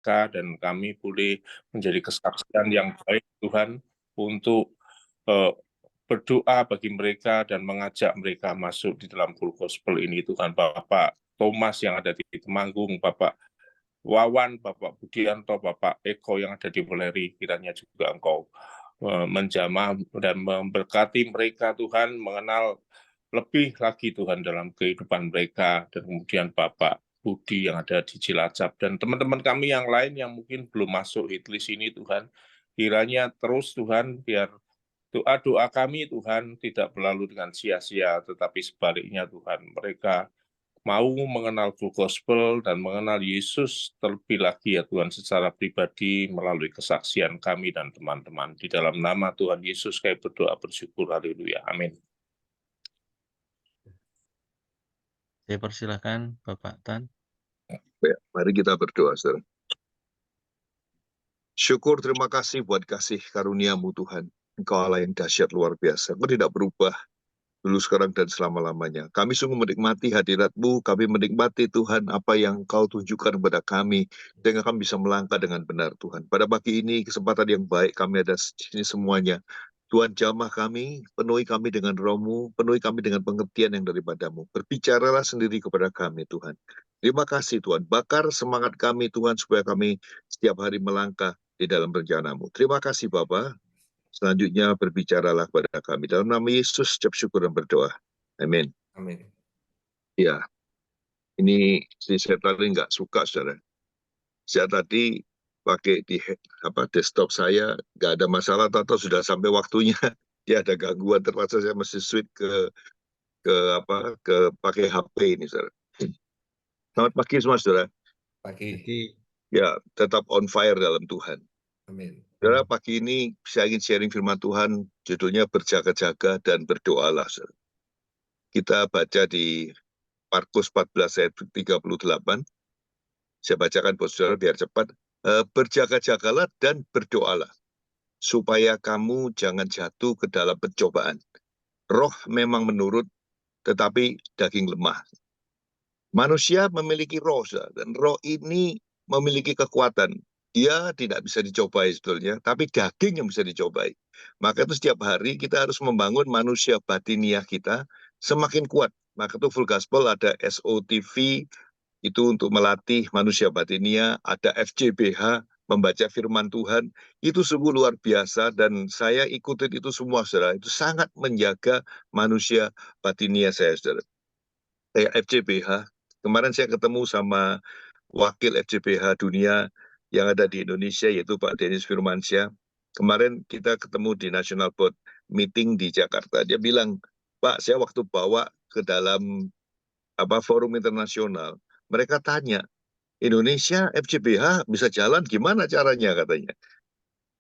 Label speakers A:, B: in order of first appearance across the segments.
A: dan kami boleh menjadi kesaksian yang baik Tuhan untuk berdoa bagi mereka dan mengajak mereka masuk di dalam full gospel ini Tuhan. Bapak Thomas yang ada di Temanggung, Bapak Wawan, Bapak Budianto, Bapak Eko yang ada di Weleri, kiranya juga Engkau menjamah dan memberkati mereka Tuhan, mengenal lebih lagi Tuhan dalam kehidupan mereka, dan kemudian Bapak Budi yang ada di Cilacap, dan teman-teman kami yang lain yang mungkin belum masuk hitlist ini Tuhan, kiranya terus Tuhan, biar doa-doa kami Tuhan tidak berlalu dengan sia-sia, tetapi sebaliknya Tuhan, mereka mau mengenal full gospel dan mengenal Yesus terlebih lagi ya Tuhan secara pribadi melalui kesaksian kami dan teman-teman. Di dalam nama Tuhan Yesus kami berdoa bersyukur. Haleluya. Amin.
B: Saya persilahkan Bapak Tan.
C: Ya, mari kita berdoa, saudara. Syukur, terima kasih buat kasih karunia-Mu Tuhan. Engkau Allah yang dahsyat luar biasa. Engkau tidak berubah dulu, sekarang, dan selama-lamanya. Kami sungguh menikmati hadirat-Mu, kami menikmati Tuhan apa yang Engkau tunjukkan kepada kami, sehingga kami bisa melangkah dengan benar Tuhan. Pada pagi ini kesempatan yang baik kami ada di sini semuanya. Tuhan jamah kami, penuhi kami dengan Roh-Mu, penuhi kami dengan pengertian yang daripada-Mu. Berbicaralah sendiri kepada kami Tuhan. Terima kasih Tuhan, bakar semangat kami Tuhan supaya kami setiap hari melangkah di dalam rencana-Mu. Terima kasih Bapa. Selanjutnya berbicaralah kepada kami. Dalam nama Yesus, ucap syukur dan berdoa. Amin.
A: Amin.
C: Ya, ini saya tadi nggak suka, saudara. Saya tadi pakai di desktop saya, nggak ada masalah, atau sudah sampai waktunya dia ada gangguan, terpaksa saya mesti switch ke pakai HP ini, saudara. Selamat pagi semua, saudara.
A: Pagi.
C: Ya, tetap on fire dalam Tuhan.
A: Amin.
C: Saudara, pagi ini saya ingin sharing firman Tuhan, judulnya berjaga-jaga dan berdoalah, saudara. Kita baca di Markus 14 ayat 38. Saya bacakan buat saudara biar cepat. Berjaga-jagalah dan berdoalah, supaya kamu jangan jatuh ke dalam pencobaan. Roh memang menurut, tetapi daging lemah. Manusia memiliki roh, dan roh ini memiliki kekuatan. Dia tidak bisa dicobai sebetulnya, tapi daging yang bisa dicobai. Maka itu setiap hari kita harus membangun manusia batiniah kita semakin kuat. Maka itu full gospel ada SOTV, itu untuk melatih manusia batiniah, ada FJBH, membaca firman Tuhan, itu sungguh luar biasa, dan saya ikutin itu semua, saudara. Itu sangat menjaga manusia batiniah saya, saudara. Kayak FJBH, kemarin saya ketemu sama wakil FJBH dunia yang ada di Indonesia, yaitu Pak Dennis Firmansyah. Kemarin kita ketemu di National Board Meeting di Jakarta. Dia bilang, Pak, saya waktu bawa ke dalam forum internasional, mereka tanya, Indonesia FJBH bisa jalan gimana caranya, katanya.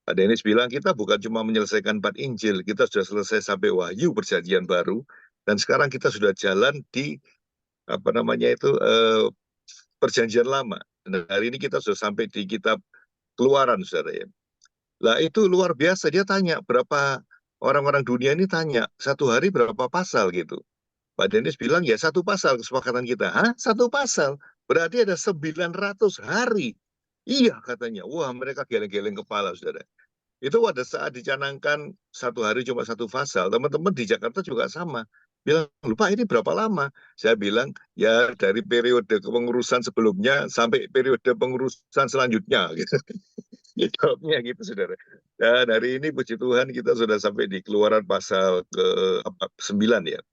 C: Pak Dennis bilang, kita bukan cuma menyelesaikan 4 Injil, kita sudah selesai sampai Wahyu Perjanjian Baru, dan sekarang kita sudah jalan di Perjanjian Lama. Dan hari ini kita sudah sampai di kitab Keluaran, saudara ya. Lah itu luar biasa, dia tanya, berapa orang-orang dunia ini tanya, satu hari berapa pasal gitu. Pak Dennis bilang, ya satu pasal kesepakatan kita. Hah? Satu pasal? Berarti ada 900 hari. Iya, katanya. Wah, mereka geleng-geleng kepala, saudara. Itu pada saat dicanangkan satu hari cuma satu pasal, teman-teman di Jakarta juga sama. Bilang, lupa ini berapa lama? Saya bilang, ya dari periode kepengurusan sebelumnya sampai periode pengurusan selanjutnya. Gitu. Ya, jawabnya gitu, saudara. Dan hari ini puji Tuhan kita sudah sampai di Keluaran pasal ke-9 ya.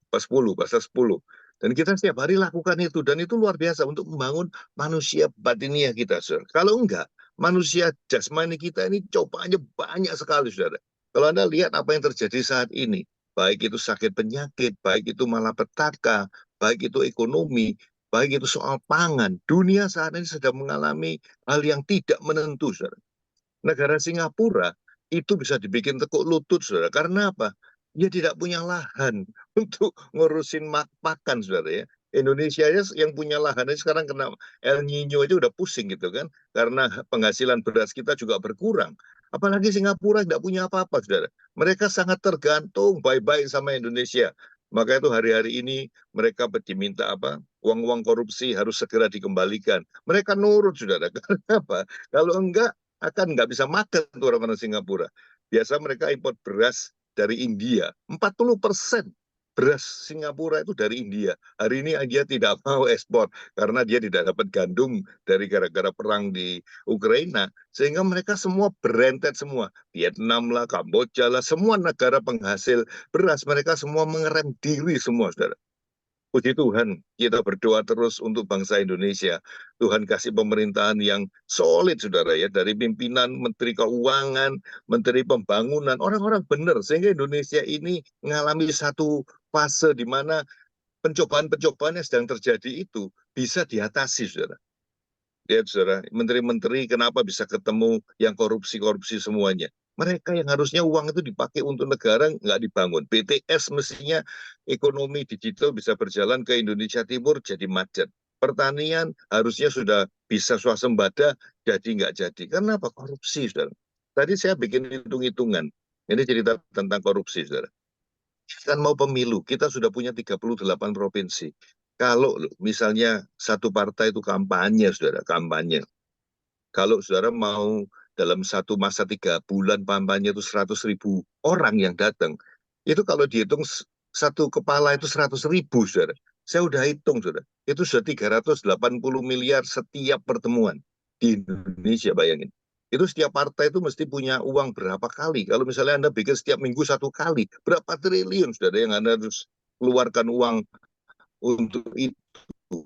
C: Pasal 10. Dan kita setiap hari lakukan itu. Dan itu luar biasa untuk membangun manusia batiniah kita, saudara. Kalau enggak, manusia jasmani kita ini cobaannya banyak sekali, saudara. Kalau Anda lihat apa yang terjadi saat ini, baik itu sakit penyakit, baik itu malapetaka, baik itu ekonomi, baik itu soal pangan, dunia saat ini sedang mengalami hal yang tidak menentu, saudara. Negara Singapura itu bisa dibikin tekuk lutut, saudara. Karena apa? Dia tidak punya lahan untuk ngurusin makan, saudara ya. Indonesia yang punya lahan ini sekarang kena El Nino itu udah pusing gitu kan. Karena penghasilan beras kita juga berkurang. Apalagi Singapura tidak punya apa-apa, saudara. Mereka sangat tergantung baik-baik sama Indonesia. Maka itu hari-hari ini mereka diminta apa? Uang-uang korupsi harus segera dikembalikan. Mereka nurut, saudara. Karena apa? Kalau enggak, akan nggak bisa makan tuh orang-orang Singapura. Biasa mereka import beras dari India. 40% beras Singapura itu dari India. Hari ini India tidak mau ekspor karena dia tidak dapat gandum dari gara-gara perang di Ukraina. Sehingga mereka semua berentet semua. Vietnam lah, Kamboja lah, semua negara penghasil beras, mereka semua mengerem diri semua, saudara. Puji Tuhan, kita berdoa terus untuk bangsa Indonesia. Tuhan kasih pemerintahan yang solid, saudara ya, dari pimpinan, Menteri Keuangan, Menteri Pembangunan, orang-orang benar, sehingga Indonesia ini mengalami satu fase di mana pencobaan-pencobaan yang sedang terjadi itu bisa diatasi, saudara. Lihat, saudara, menteri-menteri kenapa bisa ketemu yang korupsi-korupsi semuanya. Mereka yang harusnya uang itu dipakai untuk negara nggak dibangun. BTS mestinya ekonomi digital bisa berjalan ke Indonesia Timur jadi macet. Pertanian harusnya sudah bisa swasembada, jadi nggak jadi. Karena apa? Korupsi, saudara. Tadi saya bikin hitung-hitungan. Ini cerita tentang korupsi, saudara. Kan mau pemilu, kita sudah punya 38 provinsi. Kalau misalnya satu partai itu kampanye, saudara, kampanye. Kalau saudara mau dalam satu masa 3 bulan kampanye itu 100.000 orang yang datang, itu kalau dihitung satu kepala itu 100.000, saudara. Saya udah hitung, saudara. Itu sudah 380 miliar setiap pertemuan di Indonesia, bayangin. Itu setiap partai itu mesti punya uang berapa kali. Kalau misalnya Anda bikin setiap minggu 1 kali, berapa triliun, saudara, yang Anda harus keluarkan uang untuk itu.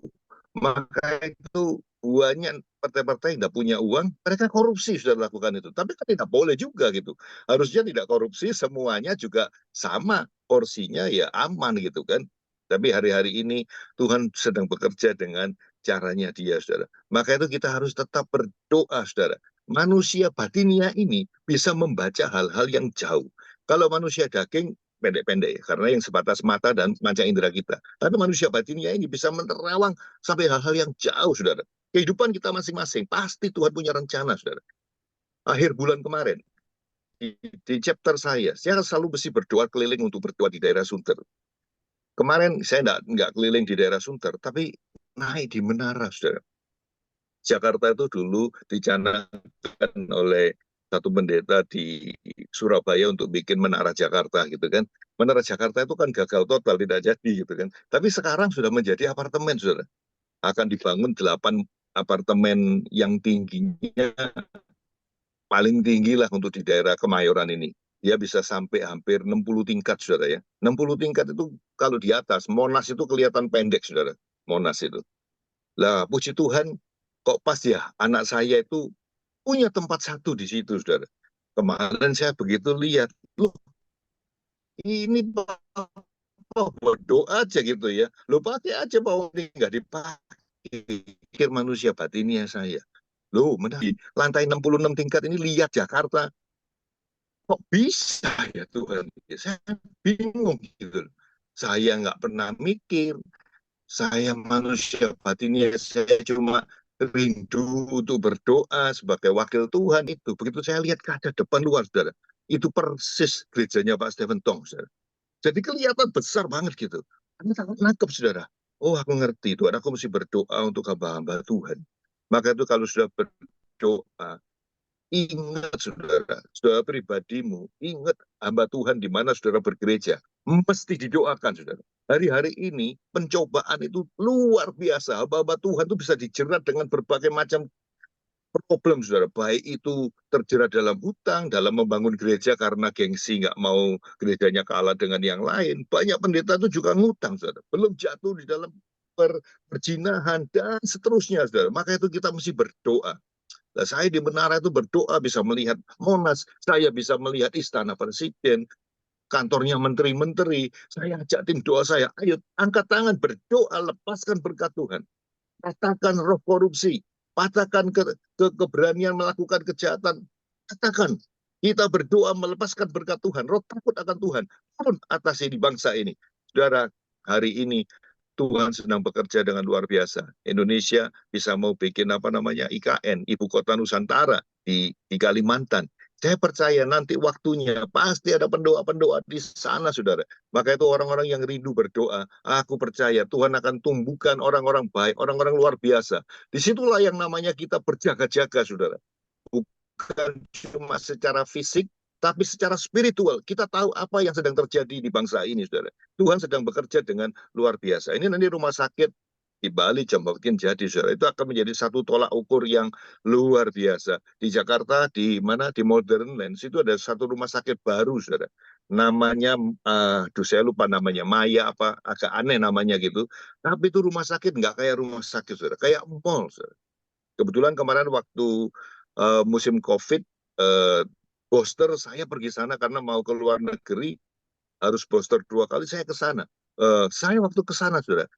C: Maka itu buahnya partai-partai yang tidak punya uang, mereka korupsi sudah lakukan itu. Tapi kan tidak boleh juga gitu. Harusnya tidak korupsi, semuanya juga sama porsinya ya aman gitu kan. Tapi hari-hari ini Tuhan sedang bekerja dengan caranya dia, saudara. Maka itu kita harus tetap berdoa, saudara. Manusia batinia ini bisa membaca hal-hal yang jauh. Kalau manusia daging pendek-pendek ya, karena yang sebatas mata dan panca indera kita. Tapi manusia batinia ini bisa menerawang sampai hal-hal yang jauh, saudara. Kehidupan kita masing-masing, pasti Tuhan punya rencana, saudara. Akhir bulan kemarin, di chapter saya selalu mesti berdoa keliling untuk berdoa di daerah Sunter. Kemarin saya nggak keliling di daerah Sunter, tapi naik di menara, saudara. Jakarta itu dulu dicanangkan oleh satu pendeta di Surabaya untuk bikin menara Jakarta gitu kan. Menara Jakarta itu kan gagal total, tidak jadi gitu kan. Tapi sekarang sudah menjadi apartemen, saudara. Akan dibangun 8 apartemen yang tingginya paling tinggi lah untuk di daerah Kemayoran ini. Dia bisa sampai hampir 60 tingkat, saudara ya. 60 tingkat itu kalau di atas, Monas itu kelihatan pendek, saudara. Monas itu. Lah, puji Tuhan, kok pas ya anak saya itu punya tempat satu di situ, saudara. Kemarin saya begitu lihat, loh ini berdoa aja gitu ya. Loh pakai aja bahwa ini nggak dipakai. Pikir manusia batinnya saya. Loh, di lantai 66 tingkat ini lihat Jakarta. Kok bisa ya Tuhan? Saya bingung gitu. Saya nggak pernah mikir. Saya manusia batinnya, saya cuma rindu untuk berdoa sebagai wakil Tuhan itu. Begitu saya lihat kaca depan luar, saudara. Itu persis gerejanya Pak Stephen Tong, saudara. Jadi kelihatan besar banget gitu. Anda sangat nangkep, saudara. Oh, aku ngerti, Tuhan. Aku mesti berdoa untuk hamba-hamba Tuhan. Maka itu kalau sudah berdoa, ingat, saudara, saudara pribadimu, ingat hamba Tuhan di mana saudara bergereja. Mesti didoakan, saudara. Hari-hari ini pencobaan itu luar biasa. Hamba-hamba Tuhan itu bisa dijerat dengan berbagai macam problem, saudara. Baik itu terjerat dalam hutang, dalam membangun gereja karena gengsi nggak mau gerejanya kalah dengan yang lain. Banyak pendeta itu juga ngutang, saudara. Belum jatuh di dalam perjinahan dan seterusnya, saudara. Maka itu kita mesti berdoa. Nah, saya di menara itu berdoa bisa melihat Monas, saya bisa melihat istana presiden, kantornya menteri-menteri. Saya ajak tim doa saya, ayo angkat tangan berdoa, lepaskan berkat Tuhan. Katakan roh korupsi, patahkan keberanian melakukan kejahatan. Katakan, kita berdoa melepaskan berkat Tuhan, roh takut akan Tuhan. Turun atas ini bangsa ini. Saudara, hari ini Tuhan sedang bekerja dengan luar biasa. Indonesia bisa mau bikin IKN, Ibu Kota Nusantara di Kalimantan. Saya percaya nanti waktunya pasti ada pendoa-pendoa di sana, saudara. Maka itu orang-orang yang rindu berdoa, aku percaya Tuhan akan tumbuhkan orang-orang baik, orang-orang luar biasa. Disitulah yang namanya kita berjaga-jaga, saudara. Bukan cuma secara fisik, tapi secara spiritual. Kita tahu apa yang sedang terjadi di bangsa ini, saudara. Tuhan sedang bekerja dengan luar biasa. Ini nanti rumah sakit di Bali makin jadi, saudara. Itu akan menjadi satu tolak ukur yang luar biasa. Di Jakarta, di mana di Modern Lands itu ada satu rumah sakit baru, saudara. Namanya, saya lupa namanya, Maya apa, agak aneh namanya gitu. Tapi itu rumah sakit nggak kayak rumah sakit, saudara. Kayak mall, saudara. Kebetulan kemarin waktu musim COVID, booster saya pergi sana karena mau ke luar negeri, harus booster 2 kali, saya ke sana. Saya waktu ke sana, saudara,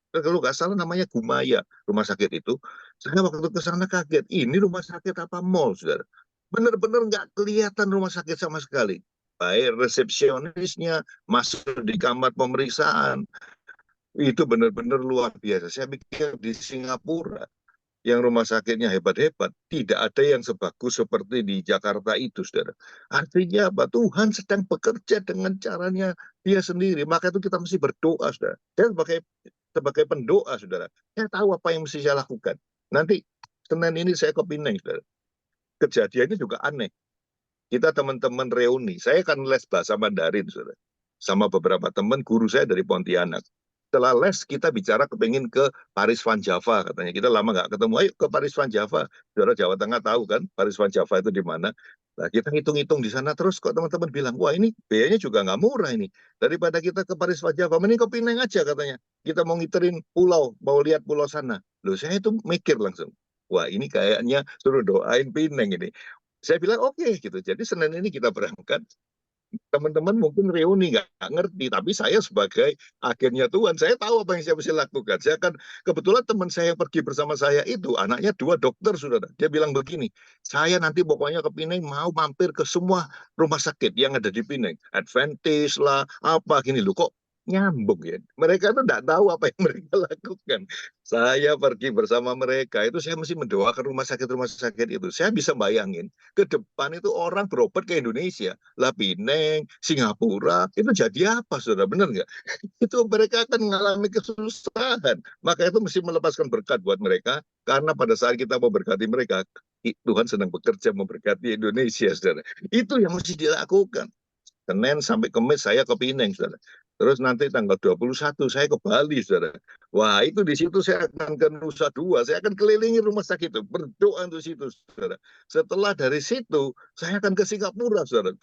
C: kalau nggak salah namanya Gumaya, rumah sakit itu. Saya waktu ke sana kaget, ini rumah sakit apa mall, saudara? Benar-benar nggak kelihatan rumah sakit sama sekali. Baik resepsionisnya, masuk di kamar pemeriksaan, itu benar-benar luar biasa. Saya pikir di Singapura, yang rumah sakitnya hebat-hebat, tidak ada yang sebagus seperti di Jakarta itu, saudara. Artinya apa? Tuhan sedang bekerja dengan caranya dia sendiri. Maka itu kita mesti berdoa, saudara. Saya sebagai pendoa, saudara, saya tahu apa yang mesti saya lakukan. Nanti Senin ini saya ke Pineng, saudara. Kejadiannya juga aneh. Kita teman-teman reuni, saya kan les bahasa Mandarin, saudara, sama beberapa teman guru saya dari Pontianak. Setelah les, kita bicara kepingin ke Paris Van Java, katanya. Kita lama nggak ketemu, ayo ke Paris Van Java. Saudara Jawa Tengah tahu kan, Paris Van Java itu di mana. Nah, kita hitung-hitung di sana, terus kok teman-teman bilang, wah ini biayanya juga nggak murah ini. Daripada kita ke Paris Van Java, mending ke Pineng aja, katanya. Kita mau ngiterin pulau, mau lihat pulau sana. Loh, saya itu mikir langsung, wah ini kayaknya suruh doain Pineng ini. Saya bilang oke, gitu. Jadi Senin ini kita berangkat. Teman-teman mungkin reuni nggak ngerti, tapi saya sebagai agennya Tuhan, saya tahu apa yang saya mesti lakukan. Saya akan, kebetulan teman saya yang pergi bersama saya itu anaknya 2 dokter, saudara. Dia bilang begini, saya nanti pokoknya ke Pineng mau mampir ke semua rumah sakit yang ada di Pineng, Adventist lah, apa gini loh, kok nyambung ya. Mereka tuh nggak tahu apa yang mereka lakukan. Saya pergi bersama mereka, itu saya mesti mendoakan rumah sakit itu. Saya bisa bayangin ke depan itu orang berobat ke Indonesia, lah Pineng, Singapura, itu jadi apa, saudara? Benar nggak? Itu mereka akan mengalami kesusahan. Maka itu mesti melepaskan berkat buat mereka, karena pada saat kita mau berkati mereka, Tuhan sedang bekerja memberkati Indonesia, saudara. Itu yang mesti dilakukan. Senin sampai Kamis saya ke Pineng, saudara. Terus nanti tanggal 21 saya ke Bali, saudara. Wah, itu di situ saya akan ke Nusa Dua, saya akan kelilingi rumah sakit itu, berdoa untuk situ, saudara. Setelah dari situ, saya akan ke Singapura, saudara.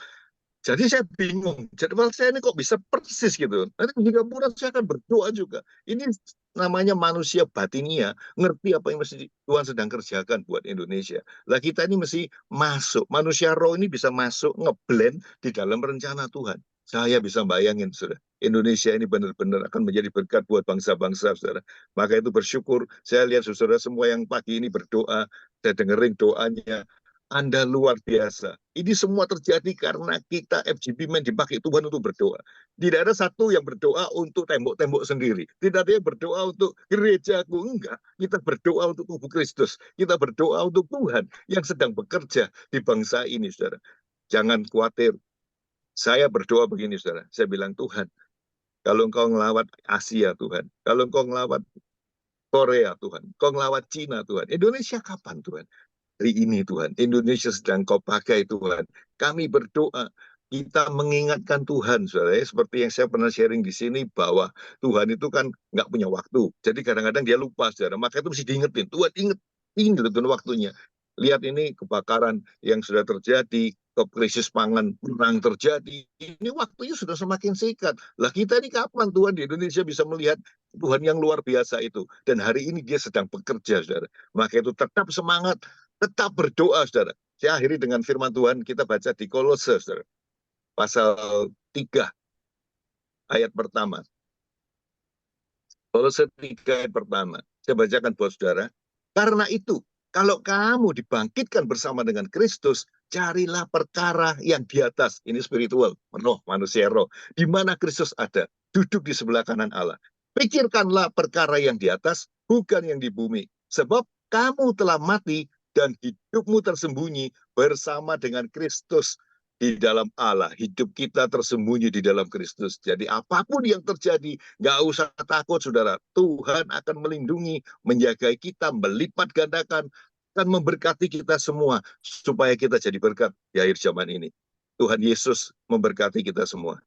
C: Jadi saya bingung, jadwal saya ini kok bisa persis gitu. Nanti di Singapura saya akan berdoa juga. Ini namanya manusia batinia, ngerti apa yang mesti Tuhan sedang kerjakan buat Indonesia. Lah kita ini mesti masuk, manusia roh ini bisa masuk, ngeblend di dalam rencana Tuhan. Saya bisa bayangin, saudara, Indonesia ini benar-benar akan menjadi berkat buat bangsa-bangsa, saudara. Maka itu bersyukur, saya lihat saudara semua yang pagi ini berdoa, saya dengerin doanya, Anda luar biasa. Ini semua terjadi karena kita FGP Men dipakai Tuhan untuk berdoa. Tidak ada satu yang berdoa untuk tembok-tembok sendiri. Tidak ada yang berdoa untuk gerejaku. Enggak. Kita berdoa untuk tubuh Kristus. Kita berdoa untuk Tuhan yang sedang bekerja di bangsa ini, saudara. Jangan khawatir. Saya berdoa begini, saudara. Saya bilang, Tuhan, kalau engkau ngelawat Asia, Tuhan. Kalau engkau ngelawat Korea, Tuhan. Engkau ngelawat Cina, Tuhan. Indonesia kapan, Tuhan? Hari ini, Tuhan, Indonesia sedang kau pakai, Tuhan. Kami berdoa, kita mengingatkan Tuhan, saudara. Seperti yang saya pernah sharing di sini, bahwa Tuhan itu kan nggak punya waktu. Jadi kadang-kadang dia lupa, saudara. Maka itu mesti diingetin. Tuhan, inget, ini loh Tuhan waktunya. Lihat ini kebakaran yang sudah terjadi, krisis pangan, perang terjadi. Ini waktunya sudah semakin singkat. Lah kita ini kapan Tuhan di Indonesia bisa melihat Tuhan yang luar biasa itu? Dan hari ini dia sedang bekerja, saudara. Maka itu tetap semangat, tetap berdoa, saudara. Saya akhiri dengan firman Tuhan, kita baca di Kolose, saudara. Pasal 3, ayat pertama. Kolose 3, ayat pertama. Saya bacakan buat saudara. Karena itu, kalau kamu dibangkitkan bersama dengan Kristus, carilah perkara yang di atas. Ini spiritual, roh, manusia roh. Di mana Kristus ada, duduk di sebelah kanan Allah. Pikirkanlah perkara yang di atas, bukan yang di bumi. Sebab kamu telah mati, dan hidupmu tersembunyi bersama dengan Kristus di dalam Allah. Hidup kita tersembunyi di dalam Kristus. Jadi apapun yang terjadi, nggak usah takut, saudara. Tuhan akan melindungi, menjaga kita, melipat gandakan, akan memberkati kita semua, supaya kita jadi berkat di akhir zaman ini. Tuhan Yesus memberkati kita semua.